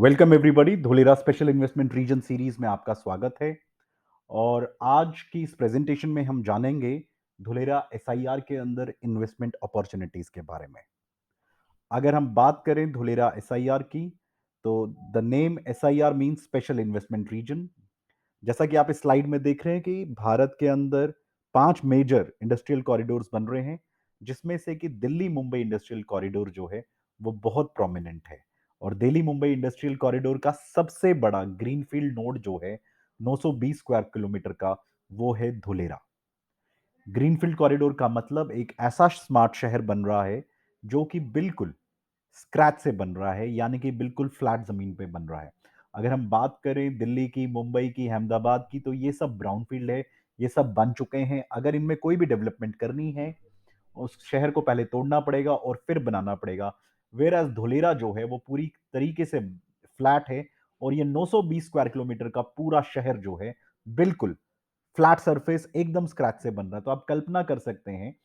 Welcome everybody. Dholera special investment region series में आपका स्वागत है। और आज की इस प्रेजेंटेशन में हम जानेंगे धुलेरा एसआईआर के अंदर इन्वेस्टमेंट अपॉर्चुनिटीज के बारे में। अगर हम बात करें धुलेरा एसआईआर की, तो the name SIR means special investment region. जैसा कि आप इस स्लाइड में देख रहे हैं कि भारत के अंदर 5 मेजर इंडस्ट्रियल कॉरिडोर्स बन रहे हैं, जिसमें से कि दिल्ली मुंबई इंडस्ट्रियल कॉरिडोर जो है वो बहुत प्रोमिनेंट है। और दिल्ली मुंबई इंडस्ट्रियल कॉरिडोर का सबसे बड़ा ग्रीनफील्ड नोड जो है 920 स्क्वायर किलोमीटर का, वो है धुलेरा। ग्रीनफील्ड कॉरिडोर का मतलब एक ऐसा स्मार्ट शहर बन रहा है जो कि बिल्कुल स्क्रैच से बन रहा है, यानी कि बिल्कुल फ्लैट जमीन पे बन रहा है। अगर हम बात करें दिल्ली की, मुंबई की, अहमदाबाद की, तो ये सब ब्राउन फील्ड है, ये सब बन चुके हैं। अगर इनमें कोई भी डेवलपमेंट करनी है, उस शहर को पहले तोड़ना पड़ेगा और फिर बनाना पड़ेगा। वेयर एज धुलेरा जो है वो पूरी तरीके से फ्लैट है, और ये 920 स्क्वायर किलोमीटर का पूरा शहर जो है बिल्कुल फ्लैट सरफेस एकदम स्क्रैच से बन रहा है। तो आप कल्पना कर सकते हैं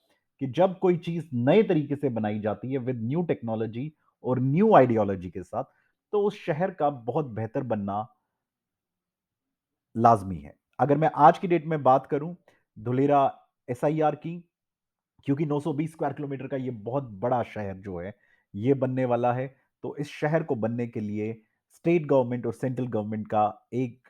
कि जब कोई चीज नए तरीके से बनाई जाती है विद न्यू टेक्नोलॉजी और न्यू आइडियोलॉजी के साथ, तो उस शहर का बहुत बेहतर बनना लाजमी है। अगर मैं आज की डेट में बात करूं धुलेरा एसआईआर की, क्योंकि 920 स्क्वायर किलोमीटर का ये बहुत बड़ा शहर जो है ये बनने वाला है, तो इस शहर को बनने के लिए स्टेट गवर्नमेंट और सेंट्रल गवर्नमेंट का एक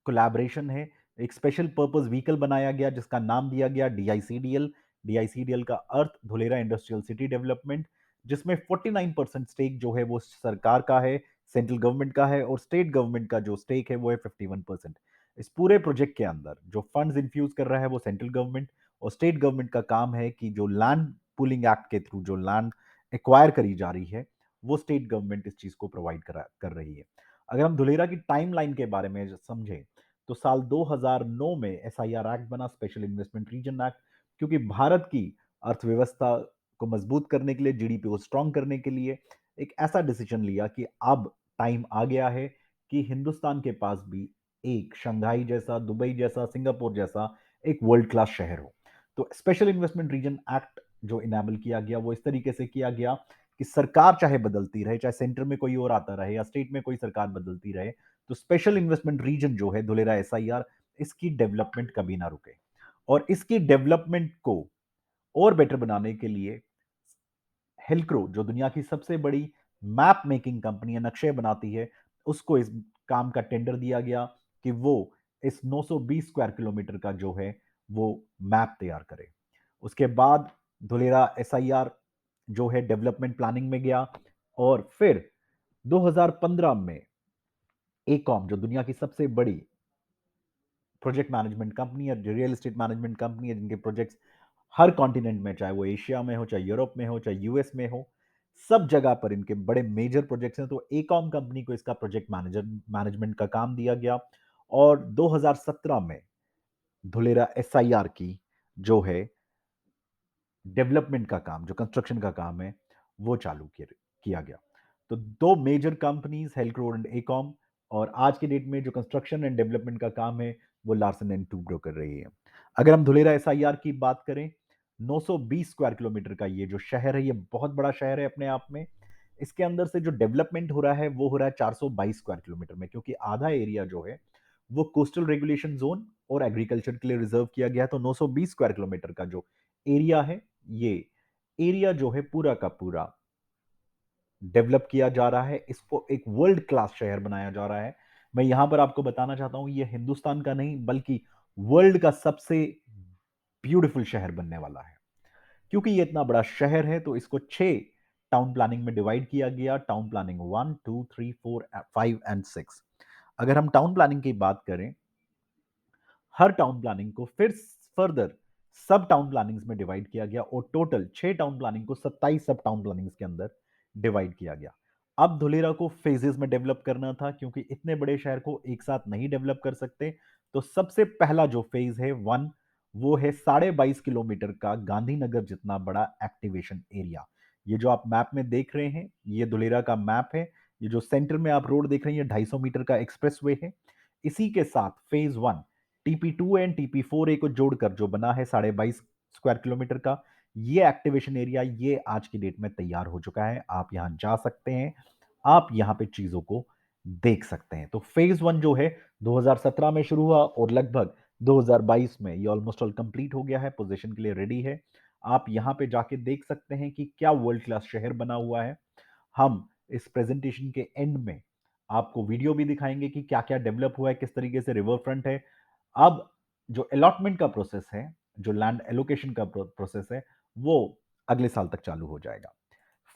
कोलैबोरेशन है। एक स्पेशल पर्पस व्हीकल बनाया गया जिसका नाम दिया गया डीआईसीडीएल। डीआईसीडीएल का अर्थ धुलेरा इंडस्ट्रियल सिटी डेवलपमेंट, जिसमें 49% स्टेक जो है वो सरकार का है, सेंट्रल गवर्नमेंट का है, और स्टेट गवर्नमेंट का जो स्टेक है वो है 51%। इस पूरे प्रोजेक्ट के अंदर जो फंड्स इंफ्यूज कर रहा है वो सेंट्रल गवर्नमेंट, और स्टेट गवर्नमेंट का काम है कि जो लैंड पुलिंग एक्ट के थ्रू जो लैंड एक्वायर करी जा रही है, वो स्टेट गवर्नमेंट इस चीज को प्रोवाइड कर रही है। अगर हम धुलेरा की टाइमलाइन के बारे में समझें, तो साल 2009 में एसआईआर एक्ट बना, स्पेशल इन्वेस्टमेंट रीजन एक्ट, क्योंकि भारत की अर्थव्यवस्था को मजबूत करने के लिए, जीडीपी को स्ट्रांग करने के लिए एक ऐसा डिसीजन लिया कि अब टाइम आ गया है कि हिंदुस्तान के पास भी एक शंघाई जैसा, दुबई जैसा, सिंगापुर जैसा एक वर्ल्ड क्लास शहर हो। तो स्पेशल इन्वेस्टमेंट रीजन एक्ट जो इनेबल किया गया वो इस तरीके से किया गया कि सरकार चाहे बदलती रहे, चाहे सेंटर में कोई और आता रहे या स्टेट में कोई सरकार बदलती रहे, तो स्पेशल इन्वेस्टमेंट रीजन जो है धुलेरा एसआईआर, इसकी डेवलपमेंट कभी ना रुके। और इसकी डेवलपमेंट को और बेटर बनाने के लिए हेल्क्रो, जो दुनिया की सबसे बड़ी मैप मेकिंग कंपनी है, नक्शे बनाती है, उसको इस काम का टेंडर दिया गया कि वो इस 920 स्क्वायर किलोमीटर का जो है वो मैप तैयार करे। उसके बाद धुलेरा एसआईआर जो है डेवलपमेंट प्लानिंग में गया, और फिर 2015 में एकॉम, जो दुनिया की सबसे बड़ी प्रोजेक्ट मैनेजमेंट कंपनी है, रियल एस्टेट मैनेजमेंट कंपनी है, जिनके प्रोजेक्ट्स हर कॉन्टिनेंट में, चाहे वो एशिया में हो, चाहे यूरोप में हो, चाहे यूएस में हो, सब जगह पर इनके बड़े मेजर प्रोजेक्ट्स हैं। तो एकॉम कंपनी को इसका प्रोजेक्ट मैनेजमेंट का काम दिया गया, और 2017 में धुलेरा एसआईआर की जो है डेवलपमेंट का काम, जो कंस्ट्रक्शन का काम है, वो चालू किया गया। तो दो मेजर कंपनीज हेल्क्रो एंड एकॉम, और आज की डेट में जो कंस्ट्रक्शन एंड डेवलपमेंट का काम है वो लार्सन एंड टूब्रो कर रही है। अगर हम धुलेरा एसआईआर की बात करें, 920 स्क्वायर किलोमीटर का ये जो शहर है, ये बहुत बड़ा शहर है अपने आप में। इसके अंदर से जो डेवलपमेंट हो रहा है वो हो रहा है 422 स्क्वायर किलोमीटर में, क्योंकि आधा एरिया जो है वो कोस्टल रेगुलेशन जोन और एग्रीकल्चर के लिए रिजर्व किया गया है। तो 920 स्क्वायर किलोमीटर का जो एरिया है, ये एरिया जो है पूरा का पूरा डेवलप किया जा रहा है, इसको एक वर्ल्ड क्लास शहर बनाया जा रहा है। मैं यहां पर आपको बताना चाहता हूं, ये हिंदुस्तान का नहीं बल्कि वर्ल्ड का सबसे ब्यूटीफुल शहर बनने वाला है। क्योंकि ये इतना बड़ा शहर है, तो इसको 6 टाउन प्लानिंग में डिवाइड किया गया। Town planning 1, 2, 3, 4, 5 and 6। अगर हम टाउन प्लानिंग की बात करें, हर टाउन प्लानिंग को फिर फर्दर सब टाउन प्लानिंग्स में डिवाइड किया गया, और टोटल 6 टाउन प्लानिंग को 27 सब टाउन प्लानिंग्स के अंदर डिवाइड किया गया। अब धुलेरा को फेजेस में डेवलप करना था, क्योंकि इतने बड़े शहर को एक साथ नहीं डेवलप कर सकते। तो सबसे पहला जो फेज है 1, वो है 22.5 किलोमीटर का गांधीनगर जितना बड़ा एक्टिवेशन एरिया। ये जो आप मैप में देख रहे हैं, ये धुलेरा का मैप है। ये जो सेंटर में आप रोड देख रहे हैं, ये 250 मीटर का एक्सप्रेसवे है। इसी के साथ फेज 1 टीपी 2 एंड टीपी 4 ए को जोड़कर जो बना है 22.5 स्क्वायर किलोमीटर का, ये एक्टिवेशन एरिया, ये आज की डेट में तैयार हो चुका है। आप यहां जा सकते हैं, आप यहां पे चीजों को देख सकते हैं। तो फेज 1 जो है 2017 में शुरू हुआ और लगभग 2022 में ये ऑलमोस्ट ऑल कंप्लीट हो गया है, पोजीशन के लिए रेडी है। आप यहां पे जाके देख सकते हैं कि क्या वर्ल्ड क्लास शहर बना हुआ है। हम इस प्रेजेंटेशन के एंड में आपको वीडियो भी दिखाएंगे कि क्या-क्या डेवलप हुआ है, किस तरीके से रिवर फ्रंट है। अब जो अलॉटमेंट का प्रोसेस है, जो लैंड एलोकेशन का प्रोसेस है, वो अगले साल तक चालू हो जाएगा।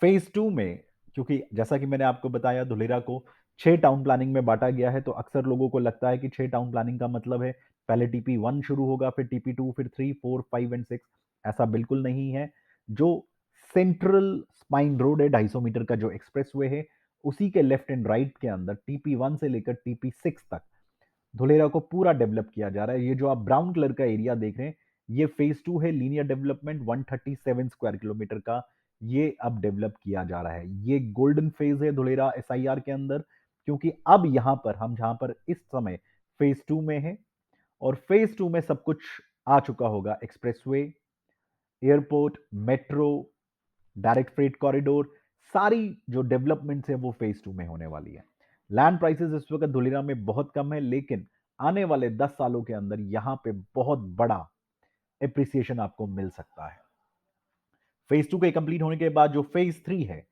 फेज 2 में, क्योंकि जैसा कि मैंने आपको बताया, धुलेरा को 6 टाउन प्लानिंग में बांटा गया है, तो अक्सर लोगों को लगता है कि 6 टाउन प्लानिंग का मतलब है पहले टीपी 1 शुरू होगा, फिर टीपी 2, फिर 3, 4, 5 एंड 6। ऐसा बिल्कुल नहीं है। जो सेंट्रल स्पाइन रोड है 250 मीटर का, जो एक्सप्रेस वे है, उसी के लेफ्ट एंड राइट के अंदर टीपी 1 से लेकर टीपी 6 तक धुलेरा को पूरा डेवलप किया जा रहा है। ये जो आप ब्राउन कलर का एरिया देख रहे हैं, ये फेज 2 है। लीनियर डेवलपमेंट 137 स्क्वायर किलोमीटर का ये अब डेवलप किया जा रहा है। ये गोल्डन फेज है धुलेरा एसआईआर के अंदर, क्योंकि अब यहां पर हम जहां पर इस समय फेज 2 में है, और फेज 2 में सब कुछ आ चुका होगा। Expressway, airport, metro, direct freight corridor, सारी जो डेवलपमेंट्स है वो फेज 2 में होने वाली है। लैंड प्राइसेस इस वक्त धुलेरा में बहुत कम है, लेकिन आने वाले 10 सालों के अंदर यहां पे बहुत बड़ा एप्रिसिएशन आपको मिल सकता है। फेज 2 के कंप्लीट होने के बाद जो फेज 3 है,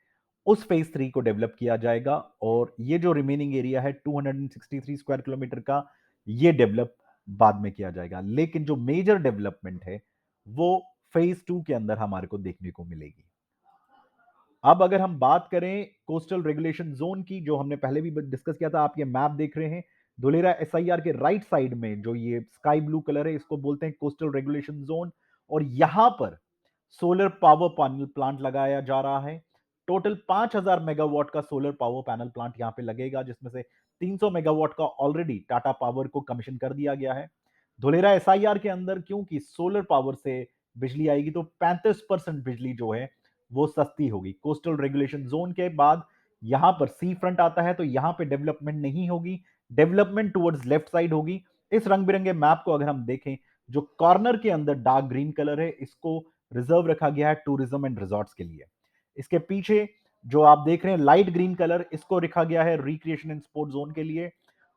उस फेज 3 को डेवलप किया जाएगा, और ये जो रिमेनिंग एरिया है 263 स्क्वायर किलोमीटर का, ये डेवलप बाद में किया जाएगा। लेकिन जो मेजर डेवलपमेंट है वो फेज 2 के अंदर हमारे को देखने को मिलेगी। अब अगर हम बात करें कोस्टल रेगुलेशन जोन की, जो हमने पहले भी डिस्कस किया था, आप ये मैप देख रहे हैं। धुलेरा एसआईआर के राइट साइड में जो ये स्काई ब्लू कलर है, इसको बोलते हैं कोस्टल रेगुलेशन जोन, और यहां पर सोलर पावर पैनल प्लांट लगाया जा रहा है। टोटल 5000 मेगावाट का सोलर पावर पैनल प्लांट यहां पे लगेगा, जिसमें से 300 मेगावाट का ऑलरेडी टाटा पावर को कमीशन कर दिया गया है। धुलेरा एसआईआर के अंदर क्योंकि सोलर पावर से बिजली आएगी, तो 35% बिजली जो है वो सस्ती होगी। कोस्टल रेगुलेशन जोन के बाद यहां पर सी फ्रंट आता है, तो यहां पे डेवलपमेंट नहीं होगी, डेवलपमेंट टुवर्ड्स लेफ्ट साइड होगी। इस रंग बिरंगे मैप को अगर हम देखें, जो कॉर्नर के अंदर डार्क ग्रीन कलर है, इसको रिजर्व रखा गया है टूरिज्म एंड रिजॉर्ट्स के लिए। इसके पीछे जो आप देख रहे हैं लाइट ग्रीन कलर, इसको रखा गया है रिक्रिएशन एंड स्पोर्ट जोन के लिए।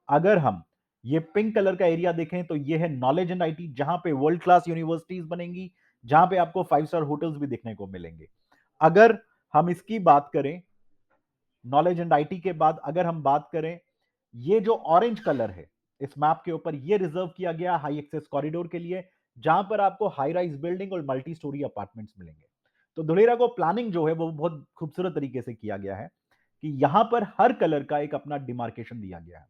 अगर हम ये पिंक कलर का एरिया देखें, तो ये है नॉलेज एंड आईटी, जहां पे वर्ल्ड क्लास यूनिवर्सिटीज बनेंगी, जहां पे आपको 5 स्टार होटल्स भी देखने को मिलेंगे। अगर हम इसकी बात करें, नॉलेज एंड आईटी के बाद अगर हम बात करें, ये जो ऑरेंज कलर है इस मैप के ऊपर, ये रिजर्व किया गया हाई एक्सेस कॉरिडोर के लिए, जहां पर आपको हाई राइज बिल्डिंग और मल्टी स्टोरी अपार्टमेंट्स मिलेंगे। तो धुलेरा को प्लानिंग जो है वो बहुत खूबसूरत तरीके से किया गया है, कि यहां पर हर कलर का एक अपना डिमार्केशन दिया गया है।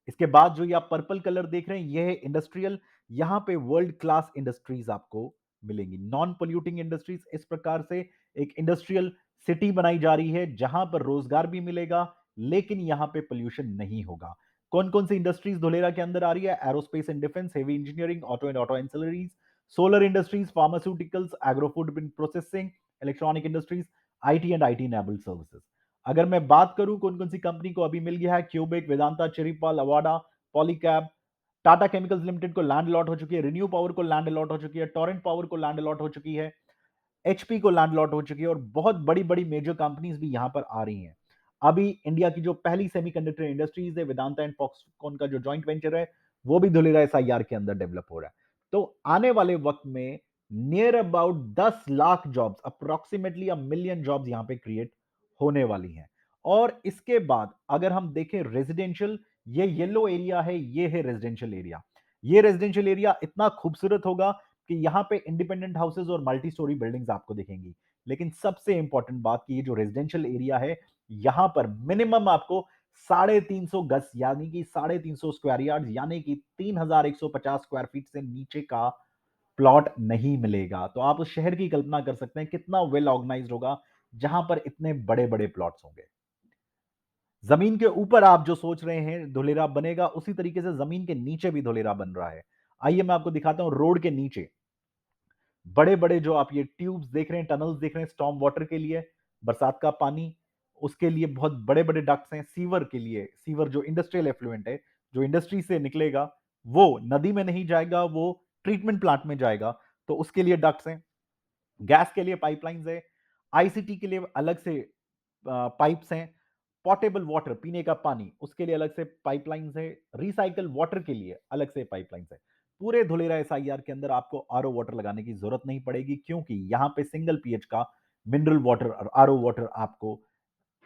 इसके बाद जो ये आप पर्पल कलर देख रहे हैं, ये है इंडस्ट्रियल। यहां पे वर्ल्ड क्लास इंडस्ट्रीज आपको मिलेंगी, नॉन पोल्यूटिंग इंडस्ट्रीज। इस प्रकार से एक इंडस्ट्रियल सिटी बनाई जा रही है, जहां पर रोजगार भी मिलेगा, लेकिन यहां पे पोल्यूशन नहीं होगा। कौन कौन सी इंडस्ट्रीज धुलेरा के अंदर आ रही है? Aerospace and defence, heavy engineering, auto and auto ancillaries, solar industries, pharmaceuticals, agro food processing, electronic industries, IT and IT enabled services. अगर मैं बात करूं कौन कौन सी कंपनी को अभी मिल गया है, Cubic, Vedanta, Chiripal, Avaada, Polycab, Tata chemicals limited को लैंड अलॉट हो चुकी है, रिन्यू पावर को लैंड अलॉट हो चुकी है, टोरेंट पावर को लैंड अलॉट हो चुकी है, एचपी को लैंड अलॉट हो चुकी है, और बहुत बड़ी बड़ी मेजर कंपनीज भी यहां पर आ रही हैं। अभी इंडिया की जो पहली सेमीकंडक्टर इंडस्ट्रीज है, वेदांता एंड फॉक्सकॉन का जो जॉइंट वेंचर है, वो भी धुलेरा एसआईआर के अंदर डेवलप हो रहा है। तो आने वाले वक्त में near about 10 lakh jobs, approximately a million jobs यहां पे क्रिएट होने वाली हैं। और इसके बाद अगर हम देखें रेजिडेंशियल, ये येलो एरिया है, ये है रेजिडेंशियल एरिया। ये रेजिडेंशियल एरिया इतना खूबसूरत होगा कि यहां पे इंडिपेंडेंट हाउसेज और मल्टी स्टोरी बिल्डिंग्स आपको दिखेंगी। लेकिन सबसे इंपॉर्टेंट बात कि ये जो रेजिडेंशियल एरिया है, यहां पर मिनिमम आपको 350 गज यानी कि 350 स्क्वायर यार्ड यानी कि 3150 स्क्वायर फीट से नीचे का प्लॉट नहीं मिलेगा। तो आप उस शहर की कल्पना कर सकते हैं कितना वेल ऑर्गेनाइज्ड होगा, जहां पर इतने बड़े बड़े प्लॉट्स होंगे। जमीन के ऊपर आप जो सोच रहे हैं धुलेरा बनेगा, उसी तरीके से जमीन के नीचे भी धुलेरा बन रहा है। आइए मैं आपको दिखाता हूं रोड के नीचे बड़े बड़े जो आप ये ट्यूब्स देख रहे हैं, टनल्स देख रहे हैं, स्टॉर्म वाटर के लिए, बरसात का पानी, उसके लिए बहुत बड़े बड़े डक्ट्स हैं। सीवर के लिए, सीवर जो इंडस्ट्रियल एफ्लुएंट है, जो इंडस्ट्री से निकलेगा, वो नदी में नहीं जाएगा, वो ट्रीटमेंट प्लांट में जाएगा, तो उसके लिए डक्ट्स हैं। गैस के लिए पाइपलाइंस है, आईसीटी के लिए अलग से पाइप्स हैं, पोर्टेबल वाटर, पीने का पानी, उसके लिए अलग से पाइपलाइंस है, रिसाइकल वाटर के लिए अलग से पाइपलाइंस है। पूरे धुलेरा एसआईआर के अंदर आपको आरओ वाटर लगाने की जरूरत नहीं पड़ेगी, क्योंकि यहां पे सिंगल पीएच का मिनरल वाटर और आरओ वाटर आपको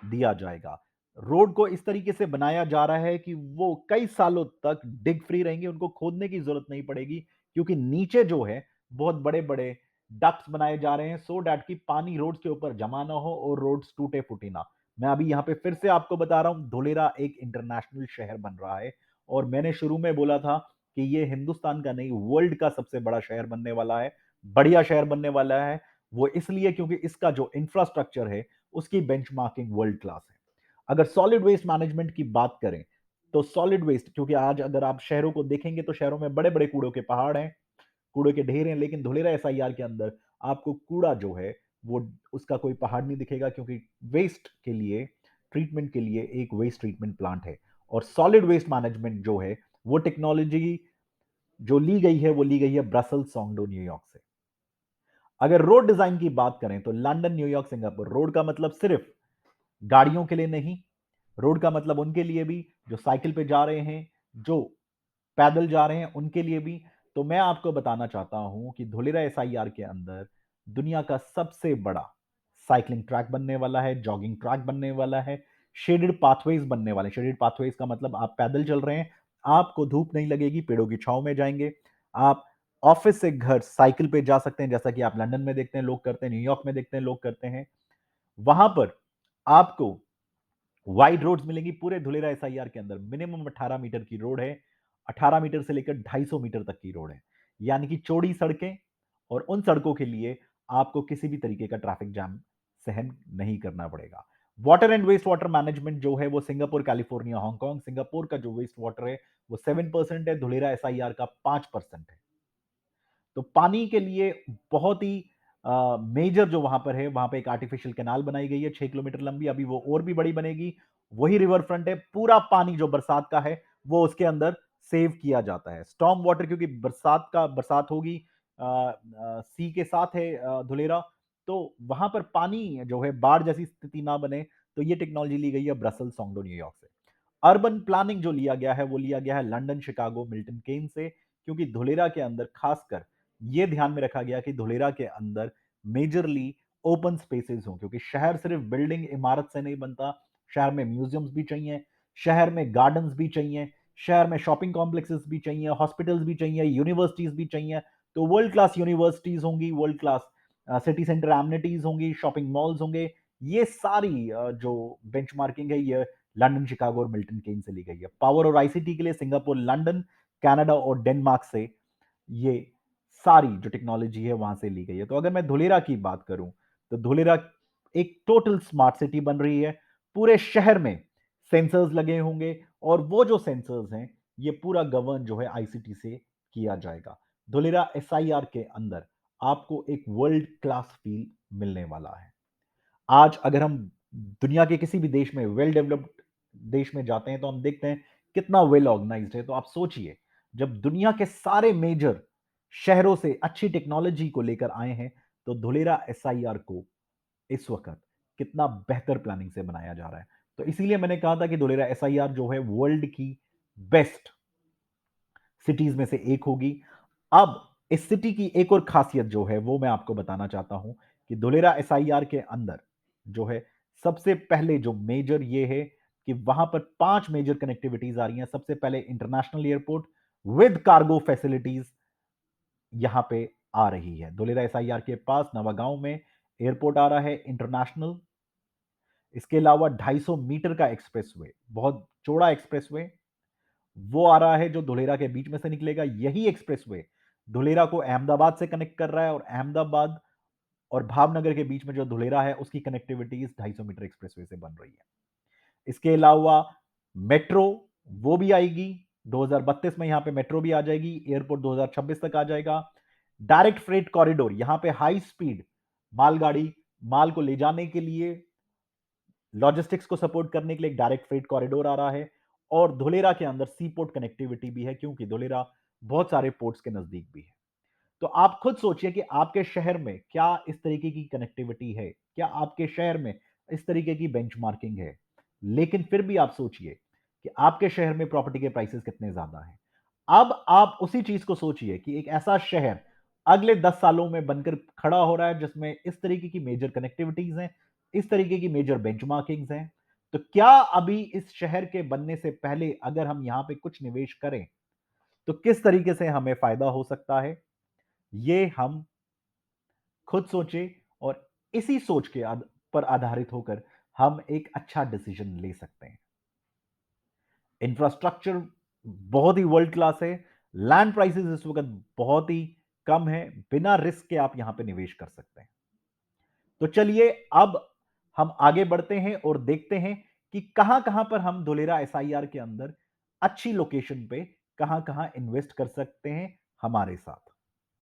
दिया जाएगा। रोड को इस तरीके से बनाया जा रहा है कि वो कई सालों तक डिग फ्री रहेंगे, उनको खोदने की जरूरत नहीं पड़ेगी, क्योंकि नीचे जो है बहुत बड़े-बड़े डक्ट्स बनाए जा रहे हैं, सो दैट कि पानी रोड्स के ऊपर जमा ना हो और रोड्स टूटे-फूटे ना। मैं अभी यहां पे फिर से आपको बता रहा हूं, धुलेरा एक इंटरनेशनल शहर बन रहा है, और मैंने शुरू में बोला था कि ये हिंदुस्तान का नहीं, वर्ल्ड का सबसे बड़ा शहर बनने वाला है, बढ़िया शहर बनने वाला है। वो इसलिए क्योंकि इसका जो इंफ्रास्ट्रक्चर है, उसकी बेंचमार्किंग वर्ल्ड क्लास है। अगर सॉलिड वेस्ट मैनेजमेंट की बात करें, तो सॉलिड वेस्ट, क्योंकि आज अगर आप शहरों को देखेंगे तो शहरों में बड़े-बड़े कूड़ों के पहाड़ हैं, कूड़े के ढेर हैं, लेकिन धुलेरा एसआईआर के अंदर आपको कूड़ा जो है वो उसका कोई पहाड़ नहीं दिखेगा, क्योंकि वेस्ट के लिए, ट्रीटमेंट के लिए एक वेस्ट ट्रीटमेंट प्लांट है। और सॉलिड वेस्ट मैनेजमेंट जो है, वो टेक्नोलॉजी जो ली गई है, वो ली गई है ब्रसेल्स, सोंगडो, न्यूयॉर्क से। अगर रोड डिजाइन की बात करें तो लंदन, न्यूयॉर्क, सिंगापुर, रोड का मतलब सिर्फ गाड़ियों के लिए नहीं, रोड का मतलब उनके लिए भी जो साइकिल पे जा रहे हैं, जो पैदल जा रहे हैं, उनके लिए भी। तो मैं आपको बताना चाहता हूं कि धुलेरा एसआईआर के अंदर दुनिया का सबसे बड़ा साइकिलिंग ट्रैक बनने वाला है, जॉगिंग ट्रैक बनने वाला है, शेडेड पाथवेज बनने वाले हैं। शेडेड पाथवेज का मतलब आप पैदल चल रहे हैं, आपको धूप नहीं लगेगी, पेड़ों की छांव में जाएंगे। आप ऑफिस से घर साइकिल पे जा सकते हैं, जैसा कि आप लंदन में देखते हैं लोग करते हैं, न्यूयॉर्क में देखते हैं लोग करते हैं। वहां पर आपको वाइड रोड्स मिलेंगी पूरे धुलेरा एसआईआर के अंदर। मिनिमम 18 मीटर की रोड है, 18 मीटर से लेकर 250 मीटर तक की रोड है, यानी कि चौड़ी सड़कें। और उन सड़कों के लिए आपको किसी भी तरीके का ट्रैफिक जाम सहन नहीं करना पड़ेगा। Water and waste water management जो है वो सिंगापुर, कैलिफोर्निया, हांगकांग। सिंगापुर का जो वेस्ट वाटर है वो 7% है, धुलेरा एसआईआर का 5% है। तो पानी के लिए बहुत ही मेजर जो वहां पर है, वहां पे एक आर्टिफिशियल कैनाल बनाई गई है 6 किलोमीटर लंबी, अभी वो और भी बड़ी बनेगी। वही रिवर फ्रंट है, पूरा पानी जो बरसात का है वो उसके अंदर सेव किया जाता है। स्टॉर्म वाटर, क्योंकि बरसात होगी, सी के साथ है धुलेरा, तो वहां पर पानी जो है बाढ़ जैसी स्थिति ना बने, तो ये टेक्नोलॉजी ली गई है ब्रसेल्स, सोंगडो, न्यूयॉर्क से। अर्बन प्लानिंग जो लिया गया है वो लिया गया है लंदन, शिकागो, मिल्टन केन से, क्योंकि धुलेरा के अंदर खासकर ये ध्यान में रखा गया कि धुलेरा के अंदर मेजरली ओपन स्पेसेस हों, क्योंकि शहर सिर्फ बिल्डिंग इमारत से नहीं बनता, शहर में म्यूजियम्स भी चाहिए, शहर में गार्डन्स भी चाहिए, शहर में शॉपिंग कॉम्प्लेक्सेस भी चाहिए, हॉस्पिटल्स भी चाहिए, यूनिवर्सिटीज भी चाहिए। तो वर्ल्ड क्लास यूनिवर्सिटीज होंगी, world class city centre amenities होंगी, शॉपिंग मॉल्स होंगे। ये सारी जो बेंचमार्किंग है, ये लंदन, शिकागो और मिल्टन केन से ली गई है। पावर और आईसीटी के लिए सिंगापुर, लंदन, कनाडा और डेनमार्क से ये सारी जो टेक्नोलॉजी है वहां से ली गई है। तो अगर मैं धुलेरा की बात करूं, तो धुलेरा एक टोटल स्मार्ट सिटी बन रही है। पूरे शहर में सेंसर्स लगे होंगे, और वो जो सेंसर्स हैं ये पूरा गवर्न जो है आईसीटी से किया जाएगा। धुलेरा एसआईआर के अंदर आपको एक वर्ल्ड क्लास फील मिलने वाला है। आज अगर हम दुनिया के किसी भी देश में, वेल डेवलप्ड देश में जाते हैं, तो हम देखते हैं कितना वेल ऑर्गेनाइज्ड है। तो आप सोचिए, जब दुनिया के सारे मेजर शहरों से अच्छी टेक्नोलॉजी को लेकर आए हैं, तो धुलेरा एसआईआर को इस वक्त कितना बेहतर प्लानिंग से बनाया जा रहा है। तो इसीलिए मैंने कहा था कि धुलेरा एसआईआर जो है वर्ल्ड की बेस्ट सिटीज में से एक होगी। अब इस सिटी की एक और खासियत जो है वो मैं आपको बताना चाहता हूं कि धुलेरा एसआईआर के अंदर जो है, सबसे पहले जो मेजर ये है कि वहां पर 5 मेजर कनेक्टिविटीज आ रही हैं। सबसे पहले international airport with cargo facilities यहां पे आ रही है। धुलेरा एसआईआर के पास नवागांव में एयरपोर्ट आ रहा है इंटरनेशनल। इसके अलावा 250 मीटर का एक्सप्रेसवे, बहुत चौड़ा एक्सप्रेसवे, वो आ रहा है जो धुलेरा के बीच में से निकलेगा। यही एक्सप्रेसवे धुलेरा को अहमदाबाद से कनेक्ट कर रहा है, और अहमदाबाद और भावनगर के बीच में जो धुलेरा है उसकी कनेक्टिविटी इस 250 मीटर एक्सप्रेसवे से बन रही है। इसके अलावा मेट्रो वो भी आएगी 2032 में, यहां पे मेट्रो भी आ जाएगी। एयरपोर्ट 2026 तक आ जाएगा। डायरेक्ट फ्रेट कॉरिडोर, यहां पे हाई स्पीड मालगाड़ी, माल को ले जाने के लिए, लॉजिस्टिक्स को सपोर्ट करने के लिए एक डायरेक्ट फ्रेट कॉरिडोर आ रहा है। और धुलेरा के अंदर सी पोर्ट कनेक्टिविटी भी है, क्योंकि धुलेरा बहुत सारे पोर्ट्स के नजदीक भी है। तो आप खुद सोचिए कि आपके शहर में क्या इस तरीके की कनेक्टिविटी है, क्या आपके शहर में इस तरीके की बेंचमार्किंग है। लेकिन फिर भी आप सोचिए कि आपके शहर में प्रॉपर्टी के प्राइसेस कितने ज़्यादा हैं। अब आप उसी चीज़ को सोचिए कि एक ऐसा शहर अगले 10 सालों में बनकर खड़ा हो रहा है जिसमें इस तरीके की मेजर कनेक्टिविटीज़ हैं, इस तरीके की मेजर बेंचमार्किंग्स हैं। तो क्या अभी इस शहर के बनने से पहले अगर हम यहां पे कुछ निवेश करें, तो किस तरीके से हमें फ़ायदा हो सकता है? ये हम खुद सोचें और इसी सोच के पर आधारित होकर हम एक अच्छा डिसीजन ले सकते हैं। इंफ्रास्ट्रक्चर बहुत ही वर्ल्ड क्लास है। लैंड प्राइसेस इस वक़्त बहुत ही कम है। बिना रिस्क के आप यहां पे निवेश कर सकते हैं। तो चलिए अब हम आगे बढ़ते हैं और देखते हैं कि कहां-कहां पर हम धोलेरा एसआईआर के अंदर अच्छी लोकेशन पे कहां-कहां इन्वेस्ट कर सकते हैं हमारे साथ।